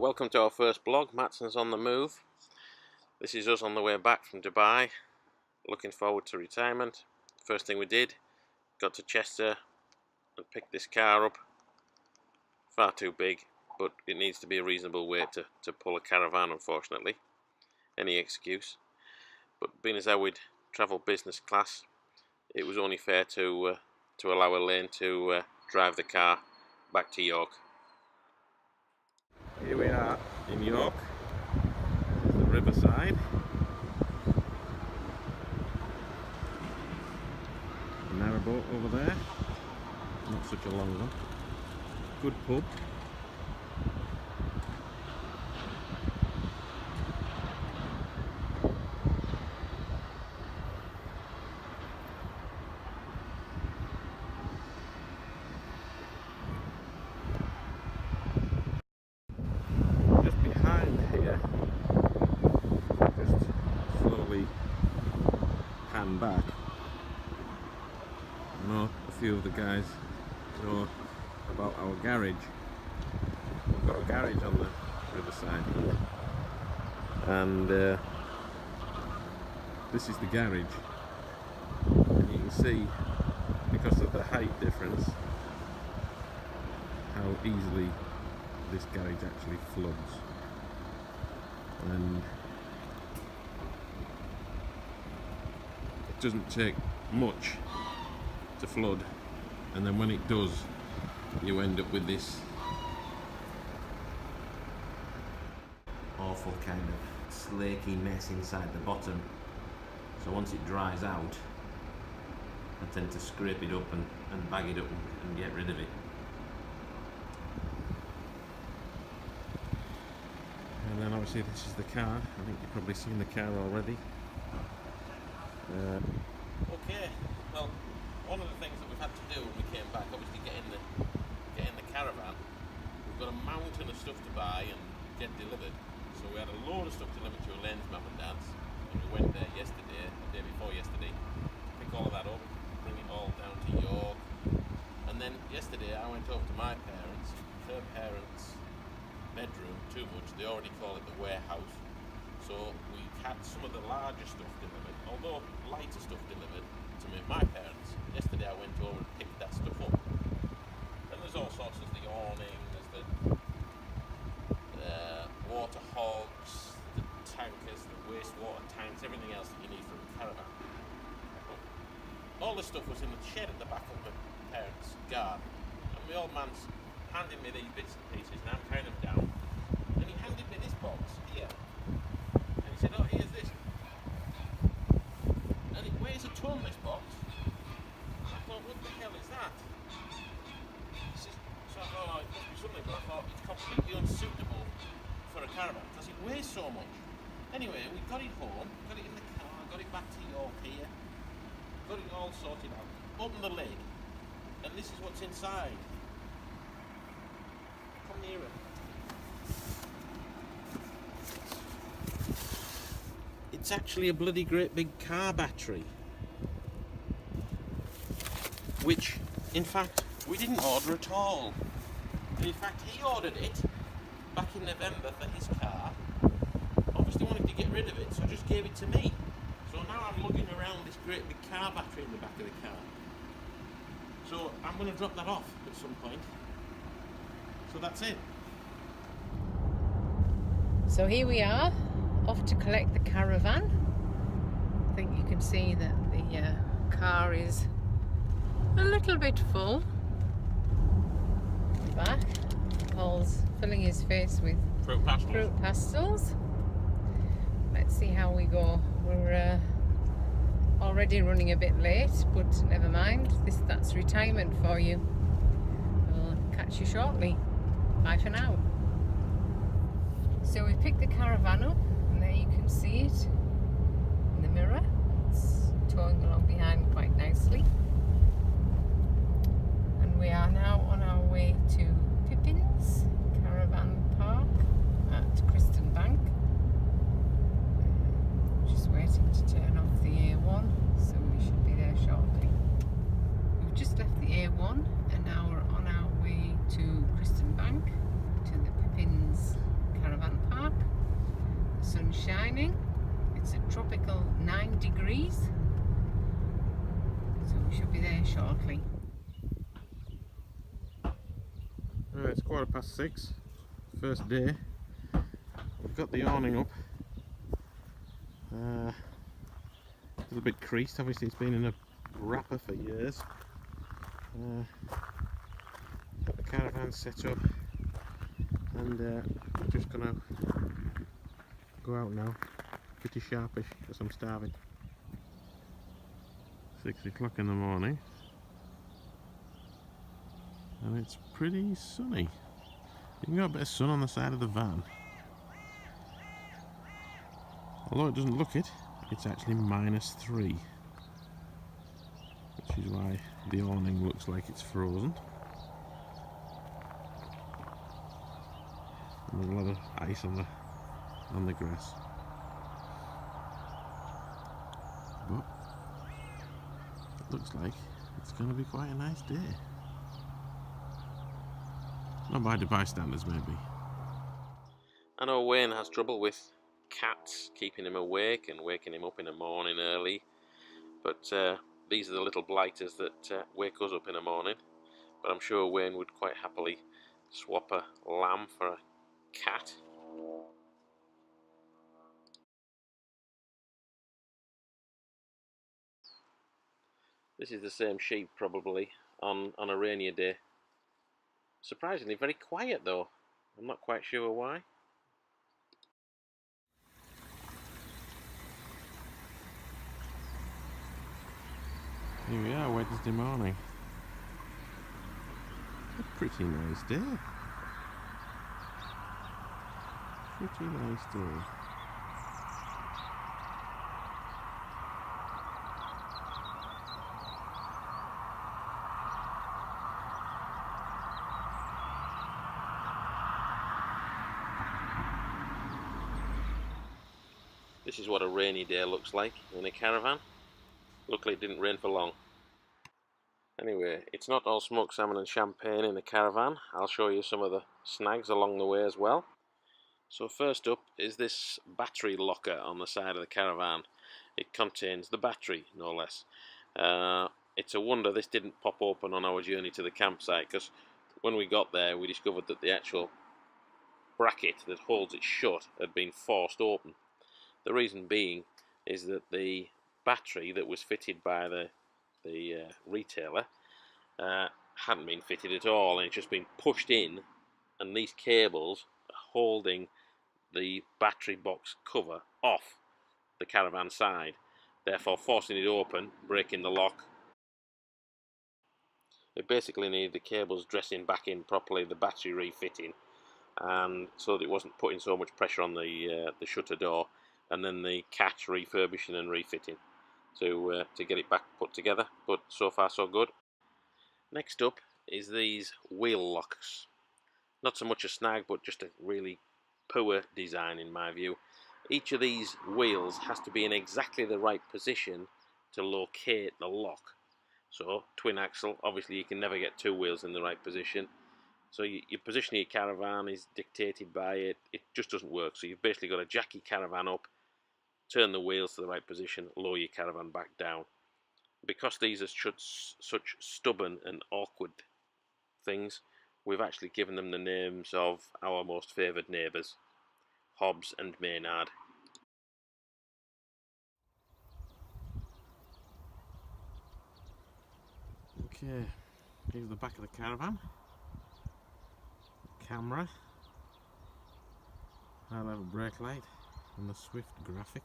Welcome to our first blog, Matsons on the Move. This is us on the way back from Dubai, looking forward to retirement. First thing we did, got to Chester and picked this car up. Far too big, but it needs to be a reasonable weight to pull a Caravan, unfortunately. Any excuse. But being as how we'd travel business class, it was only fair to allow Elaine to drive the car back to York. Here we are in York, the riverside. A narrowboat over there, not such a long one. Good pub. Back. I know a few of the guys know about our garage. We've got a garage on the riverside here, and this is the garage, and you can see, because of the height difference, how easily this garage actually floods. And doesn't take much to flood, and then when it does, you end up with this awful kind of slaky mess inside the bottom. So once it dries out, I tend to scrape it up and bag it up and get rid of it. And then obviously this is the car. I think you've probably seen the car already. Okay, well, one of the things that we've had to do when we came back, obviously get in the Caravan. We've got a mountain of stuff to buy and get delivered. So we had a load of stuff delivered to Elaine's mum and dad's, and we went there yesterday, the day before yesterday, to pick all of that up, bring it all down to York. And then yesterday I went over to my parents, her parents' bedroom, too much, they already call it the warehouse. So we had some of the larger stuff delivered, although lighter stuff delivered to my parents. Yesterday I went over and picked that stuff up. And there's all sorts, there's the awning, there's the water hogs, the tankers, the wastewater tanks, everything else that you need for a caravan. All this stuff was in the shed at the back of my parents' garden. And my old man's handing me these bits and pieces, and I'm carrying them down. And he handed me this box here. He said, oh, here's this. And it weighs a ton, this box. I thought, what the hell is that? So I thought, oh, it must be something, but I thought it's completely unsuitable for a caravan because it weighs so much. Anyway, we got it home, got it in the car, got it back to York here, got it all sorted out. Open the lid, and this is what's inside. Come nearer. It's actually a bloody great big car battery, which in fact we didn't order at all. And in fact he ordered it back in November for his car, obviously wanted to get rid of it, so just gave it to me. So now I'm lugging around this great big car battery in the back of the car. So I'm going to drop that off at some point. So that's it. So here we are, off to collect the Caravan. I think you can see that the car is a little bit full. Back, Paul's filling his face with Fruit pastels. Let's see how we go. We're already running a bit late, but never mind. That's retirement for you. We'll catch you shortly. Bye for now. So we picked the Caravan up, and there you can see it in the mirror. It's towing along behind quite nicely. And we are now on our way to Pippin's Caravan Park at Kristen Bank. Just waiting to turn off the A1, so we should be there shortly. We've just left the A1 and now we're on our way to Kristen Bank, to the Pippin's shining. It's a tropical 9 degrees. So we should be there shortly. It's 6:15, first day. We've got the awning up. A little bit creased, obviously it's been in a wrapper for years. Got the caravan set up, and we're just gonna go out now, pretty sharpish because I'm starving. 6 o'clock in the morning, and it's pretty sunny. You can get a bit of sun on the side of the van. Although it doesn't look it, it's actually -3, which is why the awning looks like it's frozen. And there's a lot of ice on the grass. But it looks like it's going to be quite a nice day. Not by Dubai standards, maybe. I know Wayne has trouble with cats keeping him awake and waking him up in the morning early, but these are the little blighters that wake us up in the morning. But I'm sure Wayne would quite happily swap a lamb for a cat. This is the same sheep probably on a rainier day. Surprisingly very quiet though. I'm not quite sure why. Here we are, Wednesday morning. A pretty nice day. Pretty nice day. This is what a rainy day looks like in a caravan. Luckily it didn't rain for long. Anyway, it's not all smoked salmon and champagne in the caravan. I'll show you some of the snags along the way as well. So first up is this battery locker on the side of the caravan. It contains the battery, no less. It's a wonder this didn't pop open on our journey to the campsite, because when we got there we discovered that the actual bracket that holds it shut had been forced open. The reason being is that the battery that was fitted by the retailer hadn't been fitted at all, and it's just been pushed in, and these cables are holding the battery box cover off the caravan side, therefore forcing it open, breaking the lock. It basically needed the cables dressing back in properly, the battery refitting, and so that it wasn't putting so much pressure on the shutter door, and then the catch refurbishing and refitting to get it back put together. But so far so good. Next up is these wheel locks. Not so much a snag, but just a really poor design in my view. Each of these wheels has to be in exactly the right position to locate the lock. So twin axle, obviously you can never get two wheels in the right position. So your position of your caravan is dictated by it. It just doesn't work. So you've basically got to jack your caravan up, turn the wheels to the right position, lower your caravan back down. Because these are such stubborn and awkward things, we've actually given them the names of our most favoured neighbours, Hobbs and Maynard. Okay, here's the back of the caravan. Camera, high level brake light, and the Swift graphic.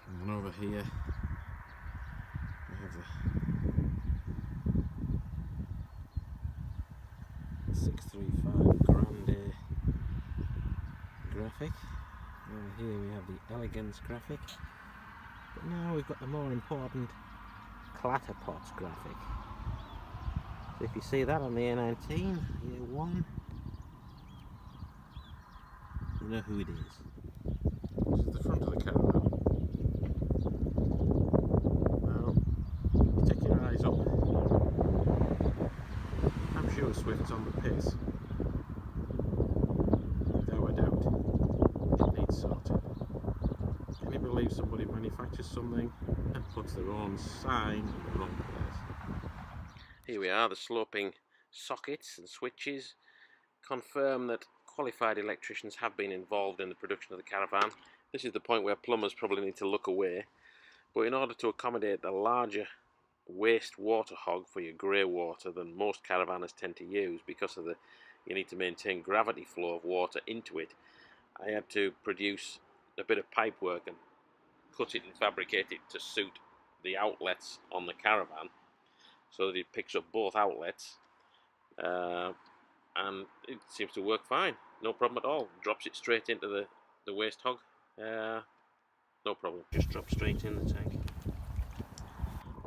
And then over here we have the 635 Grande graphic. Over here we have the Elegance graphic. But now we've got the more important Clatterpots graphic. So if you see that on the A19, year 1, you know who it is. This is the front of the caravan. Now, you take your eyes up. I'm sure Swift's on the pace, without a doubt. manufactures something and puts their own sign in the wrong place. Here we are, the sloping sockets and switches confirm that qualified electricians have been involved in the production of the Caravan. This is the point where plumbers probably need to look away, but in order to accommodate the larger waste water hog for your grey water than most caravanners tend to use, because of you need to maintain gravity flow of water into it, I had to produce a bit of pipe work and cut it and fabricate it to suit the outlets on the Caravan, so that it picks up both outlets, and it seems to work fine, no problem at all. Drops it straight into the waste hog, no problem, just drops straight in the tank.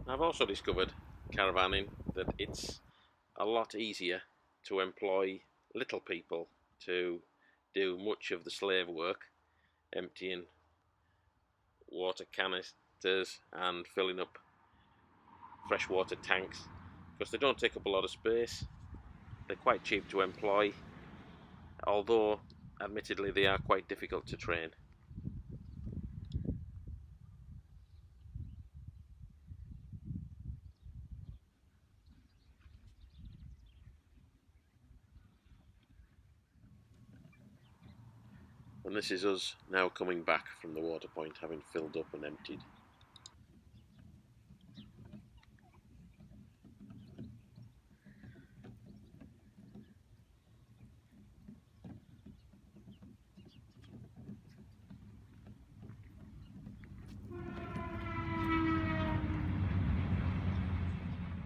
I've also discovered caravanning that it's a lot easier to employ little people to do much of the slave work, emptying water canisters and filling up freshwater tanks, because they don't take up a lot of space. They're quite cheap to employ, although admittedly they are quite difficult to train. And this is us now coming back from the water point, having filled up and emptied.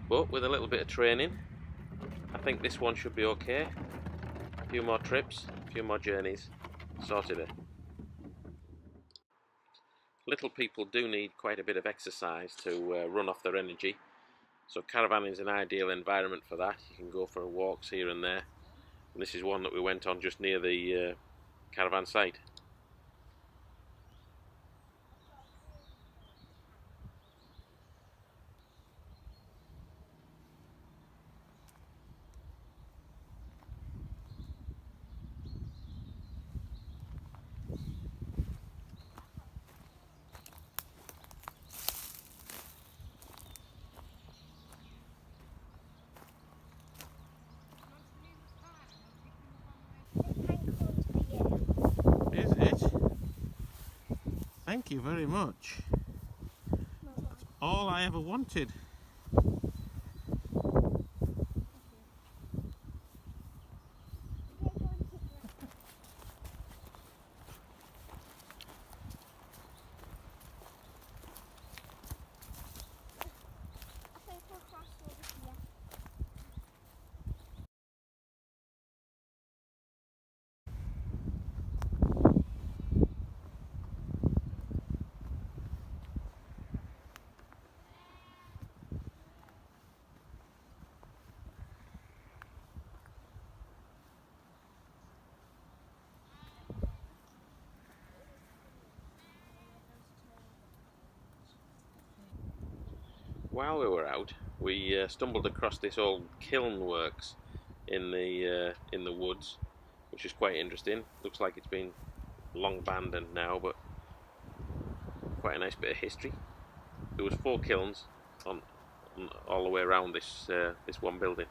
But with a little bit of training, I think this one should be okay. A few more trips, a few more journeys, sorted it. Little people do need quite a bit of exercise to run off their energy, so caravanning is an ideal environment for that. You can go for walks here and there, and this is one that we went on just near the caravan site. Is it? Thank you very much. That's all I ever wanted. While we were out, we stumbled across this old kiln works in the woods, which is quite interesting. Looks like it's been long abandoned now, but quite a nice bit of history. There was 4 kilns on all the way around this one building.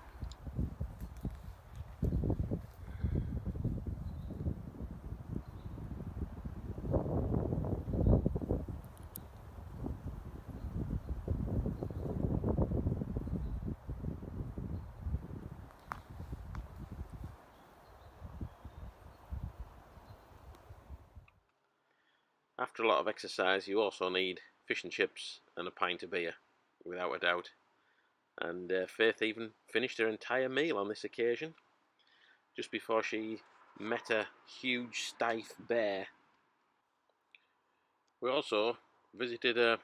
After a lot of exercise, you also need fish and chips and a pint of beer, without a doubt. And Faith even finished her entire meal on this occasion, just before she met a huge stiff bear. We also visited a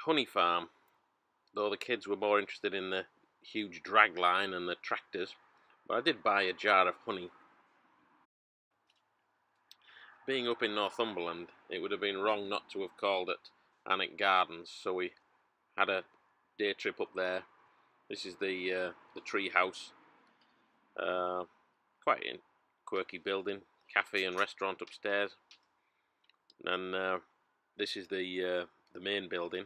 honey farm, though the kids were more interested in the huge drag line and the tractors, but I did buy a jar of honey. Being up in Northumberland, it would have been wrong not to have called it Alnwick Gardens, so we had a day trip up there. This is the tree house, quite a quirky building, cafe and restaurant upstairs, and this is the the main building,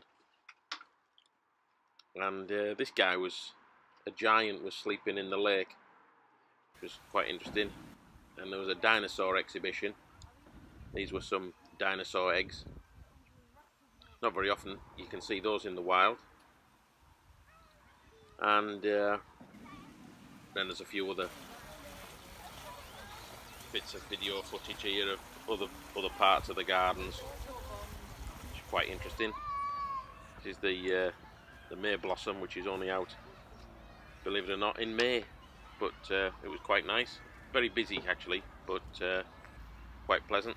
and this guy a giant was sleeping in the lake, which was quite interesting. And there was a dinosaur exhibition. These were some dinosaur eggs. Not very often you can see those in the wild. And then there's a few other bits of video footage here of other parts of the gardens, which is quite interesting. This is the May blossom, which is only out, believe it or not, in May, but it was quite nice. Very busy actually, but quite pleasant.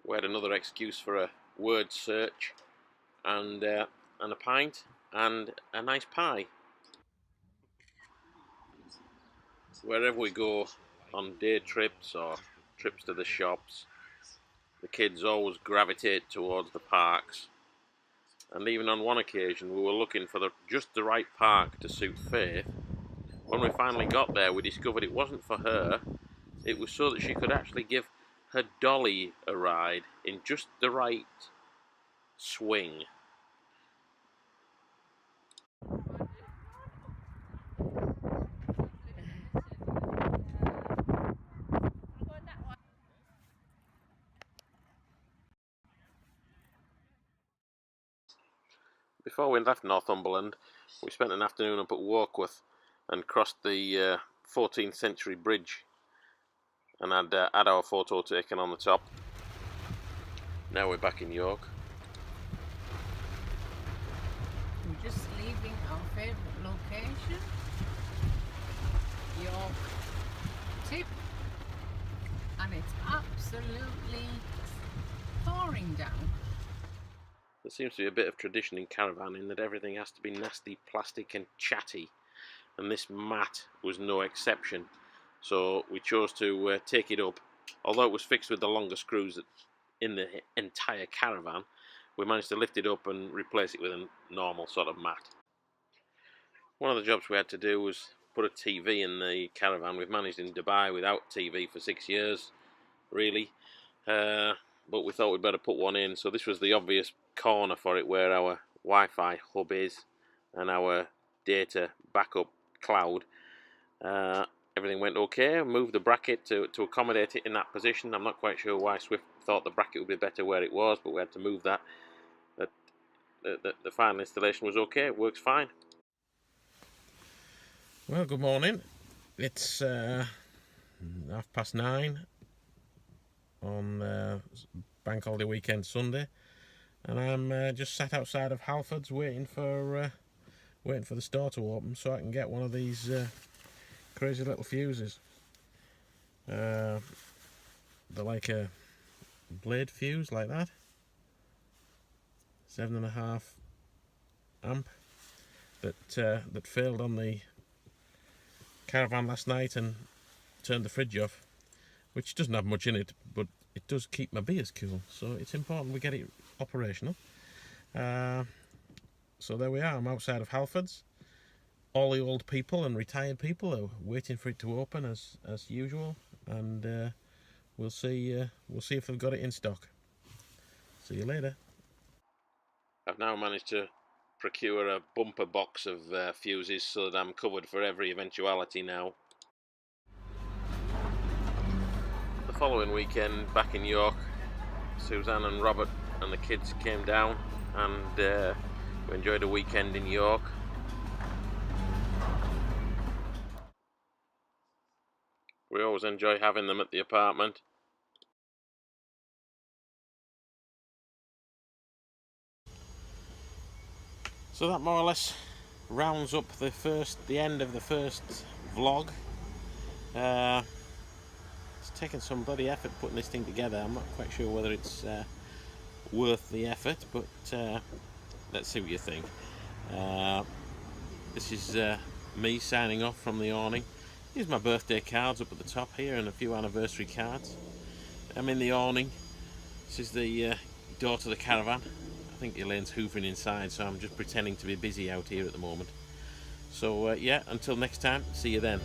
We had another excuse for a word search, and a pint and a nice pie. Wherever we go on day trips or trips to the shops, the kids always gravitate towards the parks. And even on one occasion we were looking for just the right park to suit Faith. When we finally got there, we discovered it wasn't for her, it was so that she could actually give her dolly a ride in just the right swing. Before we left Northumberland, we spent an afternoon up at Warkworth and crossed the 14th century bridge and had our photo taken on the top. Now we're back in York. We're just leaving our favourite location, York Tip, and it's absolutely pouring down. There seems to be a bit of tradition in Caravan in that everything has to be nasty, plastic and chatty, and this mat was no exception. So we chose to take it up. Although it was fixed with the longest screws in the entire Caravan, we managed to lift it up and replace it with a normal sort of mat. One of the jobs we had to do was put a TV in the Caravan. We've managed in Dubai without TV for 6 years, really. But we thought we'd better put one in, so this was the obvious corner for it, where our Wi-Fi hub is and our data backup cloud. Everything went okay. Moved the bracket to accommodate it in that position. I'm not quite sure why Swift thought the bracket would be better where it was, but we had to move that. But the final installation was okay. It works fine. Well, good morning. It's 9:30 on Bank Holiday weekend Sunday, and I'm just sat outside of Halfords waiting for the store to open so I can get one of these crazy little fuses. They're like a blade fuse like that, 7.5 amp, that failed on the Caravan last night and turned the fridge off, which doesn't have much in it, but it does keep my beers cool, so it's important we get it operational. So there we are. I'm outside of Halfords. All the old people and retired people are waiting for it to open as usual, and we'll see if they've got it in stock. See you later. I've now managed to procure a bumper box of fuses so that I'm covered for every eventuality now. The following weekend, back in York, Suzanne and Robert and the kids came down, and we enjoyed a weekend in York. We always enjoy having them at the apartment. So that more or less rounds up the end of the first vlog. It's taken some bloody effort putting this thing together. I'm not quite sure whether it's worth the effort, but let's see what you think. This is me signing off from the awning. Here's my birthday cards up at the top here and a few anniversary cards. I'm in the awning. This is the door to the caravan. I think Elaine's hoovering inside, so I'm just pretending to be busy out here at the moment. So yeah, until next time, see you then.